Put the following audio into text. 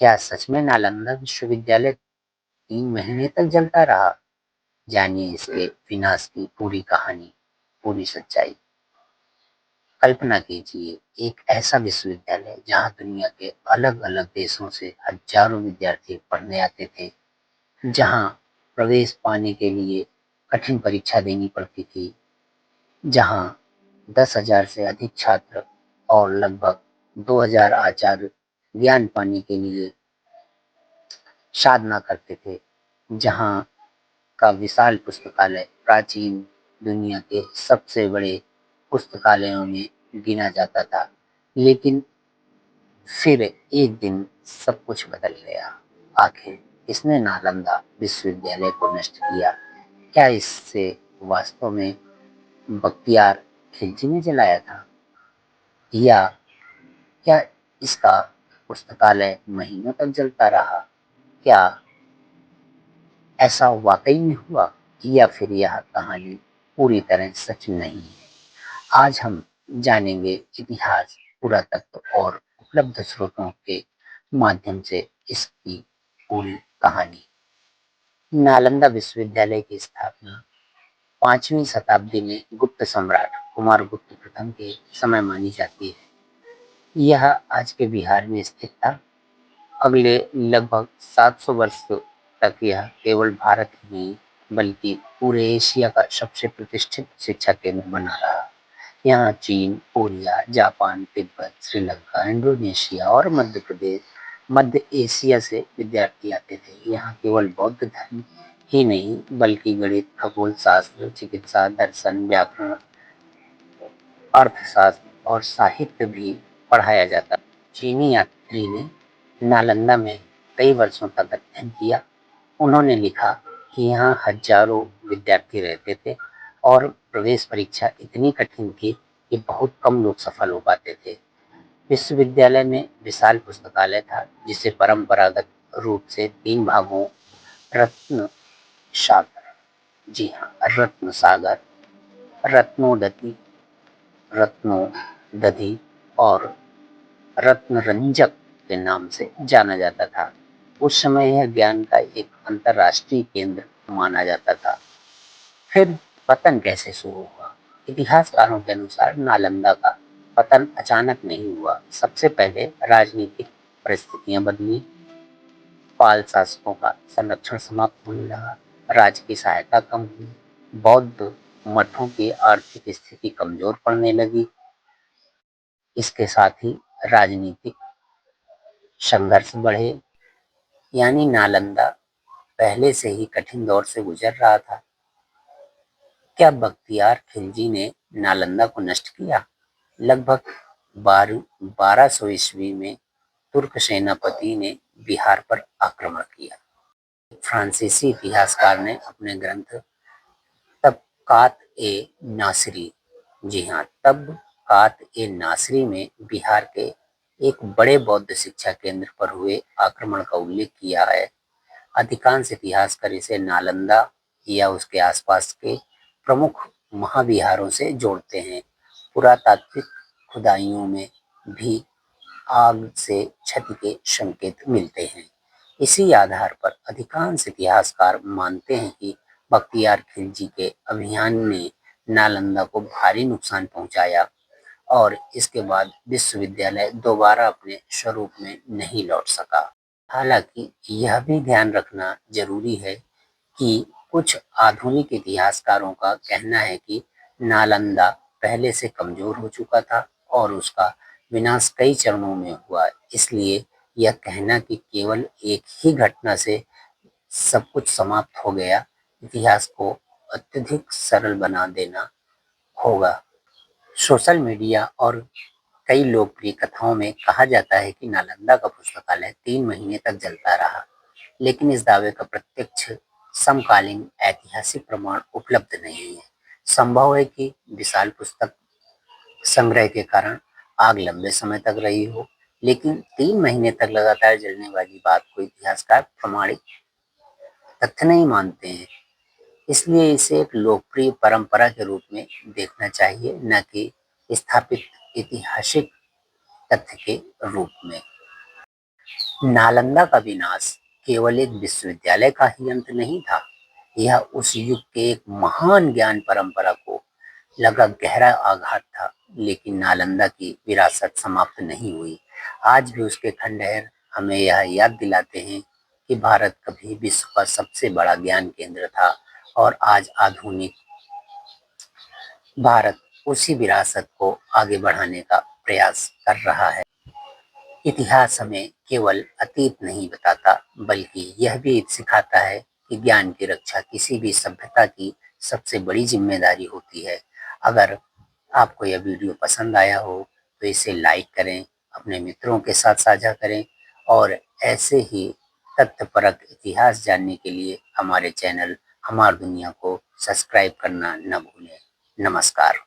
क्या सच में नालंदा विश्वविद्यालय 3 महीने तक जलता रहा? जानिए इसके विनाश की पूरी कहानी, पूरी सच्चाई। कल्पना कीजिए, एक ऐसा विश्वविद्यालय जहां दुनिया के अलग-अलग देशों से हजारों विद्यार्थी पढ़ने आते थे, जहां प्रवेश पाने के लिए कठिन परीक्षा देनी पड़ती थी, जहां 10,000 से अधिक छात्र और लगभग 2,000 आचार्य ज्ञान पाने के लिए साधना करते थे, जहां का विशाल पुस्तकालय प्राचीन दुनिया के सबसे बड़े पुस्तकालयों में गिना जाता था। लेकिन फिर एक दिन सब कुछ बदल गया। आखिर किसने नालंदा विश्वविद्यालय को नष्ट किया? क्या इससे वास्तव में बख्तियार खिलजी ने जलाया था, या क्या इसका पुस्तकालय महीनों तक जलता रहा? क्या ऐसा वाकई में हुआ, या फिर यह कहानी पूरी तरह सच नहीं है? आज हम जानेंगे इतिहास, पुरातत्व और उपलब्ध स्रोतों के माध्यम से इसकी पूरी कहानी। नालंदा विश्वविद्यालय की स्थापना 5वीं शताब्दी में गुप्त सम्राट कुमारगुप्त प्रथम के समय मानी जाती है। यह आज के बिहार में स्थित था। अगले लगभग 700 वर्ष तक यह केवल भारत ही नहीं, बल्कि पूरे एशिया का सबसे प्रतिष्ठित शिक्षा केंद्र बना रहा। यहाँ चीन, Korea, Japan, Tibet, Sri Lanka, Indonesia और मध्य एशिया से विद्यार्थी आते थे। यहाँ केवल बौद्ध धर्म ही नहीं, बल्कि गणित, खगोल शास्त्र, चिकित्सा, दर्शन, व्याकरण, अर्थशास्त्र और साहित्य भी पढ़ाया जाता। चीनी यात्री ने नालंदा में कई वर्षों तक अध्ययन किया। उन्होंने लिखा कि यहाँ हजारों विद्यार्थी रहते थे और प्रवेश परीक्षा इतनी कठिन थी कि बहुत कम लोग सफल हो पाते थे। विश्वविद्यालय में विशाल पुस्तकालय था, जिसे परंपरागत रूप से 3 भागों रत्न सागर, जी हाँ, रत्न सागर, रत्नोदधि, रत्नोदधि और रत्नरंजक के नाम से जाना जाता था। उस समय यह ज्ञान का एक अंतरराष्ट्रीय केंद्र माना जाता था। फिर पतन कैसे शुरू हुआ? इतिहासकारों के अनुसार नालंदा का पतन अचानक नहीं हुआ। सबसे पहले राजनीतिक परिस्थितियां बदली, पाल शासकों का संरक्षण समाप्त होने लगा, राज्य की सहायता कम हुई, बौद्ध मठों की आर्थिक स्थिति कमजोर पड़ने लगी। इसके साथ ही राजनीतिक संघर्ष बढ़े, यानी नालंदा पहले से ही कठिन दौर से गुजर रहा था। क्या बख्तियार खिलजी ने नालंदा को नष्ट किया? लगभग 1200 ईस्वी में तुर्क सेनापति ने बिहार पर आक्रमण किया। फ्रांसीसी इतिहासकार ने अपने ग्रंथ तबकात-ए-नासिरी, जी हाँ, तबकात-ए-नासिरी में बिहार के एक बड़े बौद्ध शिक्षा केंद्र पर हुए आक्रमण का उल्लेख किया है। अधिकांश इतिहासकार इसे नालंदा या उसके आसपास के प्रमुख महाविहारों से जोड़ते हैं। पुरातात्विक खुदाइयों में भी आग से क्षति के संकेत मिलते हैं। इसी आधार पर अधिकांश इतिहासकार मानते हैं कि बख्तियार खिलजी के अभियान ने नालंदा को भारी नुकसान पहुंचाया और इसके बाद विश्वविद्यालय दोबारा अपने स्वरूप में नहीं लौट सका। हालांकि यह भी ध्यान रखना जरूरी है कि कुछ आधुनिक इतिहासकारों का कहना है कि नालंदा पहले से कमजोर हो चुका था और उसका विनाश कई चरणों में हुआ। इसलिए यह कहना कि केवल एक ही घटना से सब कुछ समाप्त हो गया, इतिहास को अत्यधिक सरल बना देना होगा। सोशल मीडिया और कई लोकप्रिय कथाओं में कहा जाता है कि नालंदा का पुस्तकालय 3 महीने तक जलता रहा, लेकिन इस दावे का प्रत्यक्ष समकालीन ऐतिहासिक प्रमाण उपलब्ध नहीं है। संभव है कि विशाल पुस्तक संग्रह के कारण आग लंबे समय तक रही हो, लेकिन 3 महीने तक लगातार जलने वाली बात को इतिहासकार प्रमाणिक तथ्य नहीं मानते हैं। इसलिए इसे एक लोकप्रिय परंपरा के रूप में देखना चाहिए, न कि स्थापित ऐतिहासिक तथ्य के रूप में। नालंदा का विनाश केवल एक विश्वविद्यालय का ही अंत नहीं था, यह उस युग के एक महान ज्ञान परंपरा को लगा गहरा आघात था। लेकिन नालंदा की विरासत समाप्त नहीं हुई। आज भी उसके खंडहर हमें यह याद दिलाते हैं कि भारत कभी विश्व का सबसे बड़ा ज्ञान केंद्र था और आज आधुनिक भारत उसी विरासत को आगे बढ़ाने का प्रयास कर रहा है। इतिहास हमें केवल अतीत नहीं बताता, बल्कि यह भी सिखाता है कि ज्ञान की रक्षा किसी भी सभ्यता की सबसे बड़ी जिम्मेदारी होती है। अगर आपको यह वीडियो पसंद आया हो तो इसे लाइक करें, अपने मित्रों के साथ साझा करें और ऐसे ही तथ्यपरक इतिहास जानने के लिए हमारे चैनल हमार दुनिया को सब्सक्राइब करना न भूलें। नमस्कार।